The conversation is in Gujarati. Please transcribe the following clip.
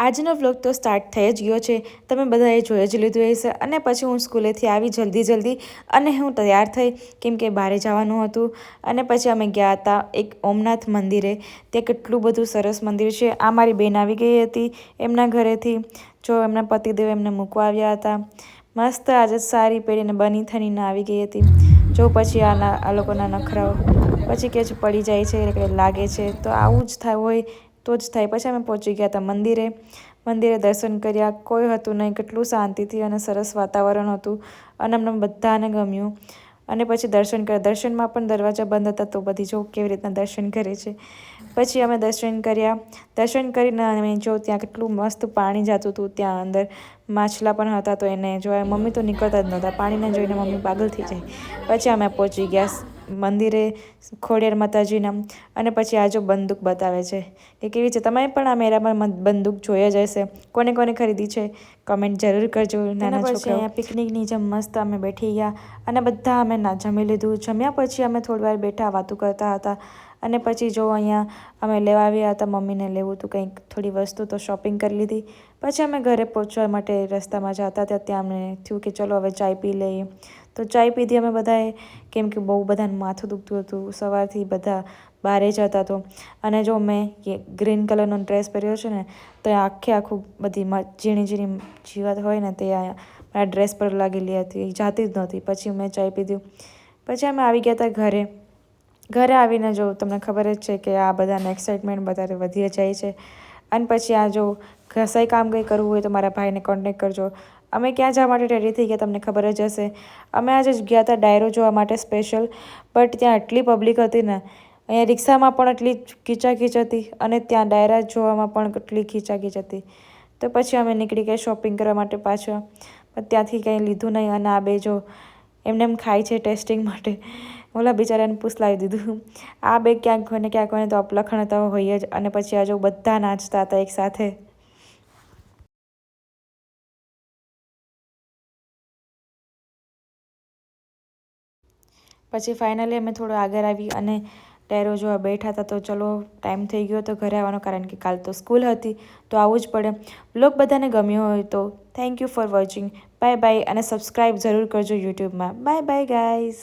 આજનો વ્લોગ તો સ્ટાર્ટ થઈ જ ગયો છે, તમે બધાએ જોઈ જ લીધું હશે। અને પછી હું સ્કૂલેથી આવી જલ્દી અને હું તૈયાર થઈ કેમ કે બહાર જવાનું હતું। અને પછી અમે ગયા હતા એક ઓમનાથ મંદિરે। ત્યાં કેટલું બધું સરસ મંદિર છે। આ મારી બેન આવી ગઈ હતી એમના ઘરેથી, જો એમના પતિદેવ એમને મૂકવા આવ્યા હતા। મસ્ત આજે સારી પહેરીને બની થઈને આવી ગઈ હતી। જો પછી આ લોકોના નખરાઓ પછી કે છે પડી જાય છે એટલે લાગે છે, તો આવું જ થાય હોય તો જ થાય। પછી અમે પહોંચી ગયા હતા મંદિરે દર્શન કર્યા, કોઈ હતું નહીં, કેટલું શાંતિથી અને સરસ વાતાવરણ હતું અને અમને બધાને ગમ્યું। અને પછી દર્શન કર્યા, દર્શનમાં પણ દરવાજા બંધ હતા, તો બધી જો કેવી રીતના દર્શન કરે છે। પછી અમે દર્શન કર્યા, દર્શન કરીને અમે જો ત્યાં કેટલું મસ્ત પાણી જતું હતું, ત્યાં અંદર માછલા પણ હતા, તો એને જોયા મમ્મી તો નીકળતા જ નહોતા, પાણીને જોઈને મમ્મી પાગલ થઈ જાય। પછી અમે પહોંચી ગયા મંદિરે ખોડિયાર માતાજીના। અને પછી આ જો બંદૂક બતાવે છે કે કેવી છે, તમે પણ આ મેળામાં બંદૂક જોઈ જ હશે। કોને કોને ખરીદી છે કમેન્ટ જરૂર કરજો નાના છોકરાઓ। અહીંયા પિકનિકની જેમ મસ્ત અમે બેઠી ગયા અને બધા અમે જમી લીધું। જમ્યા પછી અમે થોડી વાર બેઠા વાતું કરતા હતા। અને પછી જો અહીંયા અમે લેવા આવ્યા હતા, મમ્મીને લેવું હતું કંઈક થોડી વસ્તુ, તો શોપિંગ કરી લીધી। પછી અમે ઘરે પહોંચવા માટે રસ્તામાં જતા હતા, ત્યાં અમને થયું કે ચલો હવે ચાય પી લઈએ, તો ચાય પીધી અમે બધાએ, કેમ કે બહુ બધાને માથું દુખતું હતું, સવારથી બધા બહારે જતા તો। અને જો મેં ગ્રીન કલરનો ડ્રેસ પહેર્યો છે ને, તો આખું બધી ઝીણી ઝીણી જીવાત હોય ને તે મારા ડ્રેસ પર લાગેલી હતી, જાતી જ નહોતી। પછી મેં ચાય પીધી, પછી અમે આવી ગયા હતા ઘરે આવીને જો તમને ખબર જ છે કે આ બધાને એક્સાઇટમેન્ટ વધારે વધી જાય છે। અને પછી આ જો ઘસાઈ કામ કંઈ કરવું હોય તો મારા ભાઈને કોન્ટેક્ટ કરજો। અમે ક્યાં જવા માટે રેડી થઈ ગયા તમને ખબર જ હશે। અમે આજે ગયા હતા ડાયરો જોવા માટે સ્પેશિયલ, બટ ત્યાં આટલી પબ્લિક હતી ને, અહીંયા રિક્ષામાં પણ એટલી ખીચાખીચ હતી અને ત્યાં ડાયરા જોવામાં પણ કેટલી ખીચાખીચ હતી। તો પછી અમે નીકળી ગયા શોપિંગ કરવા માટે પાછા, પણ ત્યાંથી કંઈ લીધું નહીં। અને આ બે જો એમને એમ ખાય છે ટેસ્ટિંગ માટે, ઓલા બિચારાને પૂછલાવી દીધું। આ બે ક્યાંક હોય ને ક્યાંક હોય તો અપલખણ તો હોય જ। અને પછી આ જો બધા નાચતા હતા એકસાથે। પછી ફાઇનલી અમે થોડું આગળ આવી અને ડાયરો જોવા બેઠા હતા, તો ચલો ટાઈમ થઈ ગયો તો ઘરે આવવાનો, કારણ કે કાલ તો સ્કૂલ હતી તો આવવું જ પડે। બ્લોગ બધાને ગમ્યો હોય તો thank you for watching, bye bye, અને સબસ્ક્રાઈબ જરૂર કરજો યુટ્યુબમાં। Bye bye guys.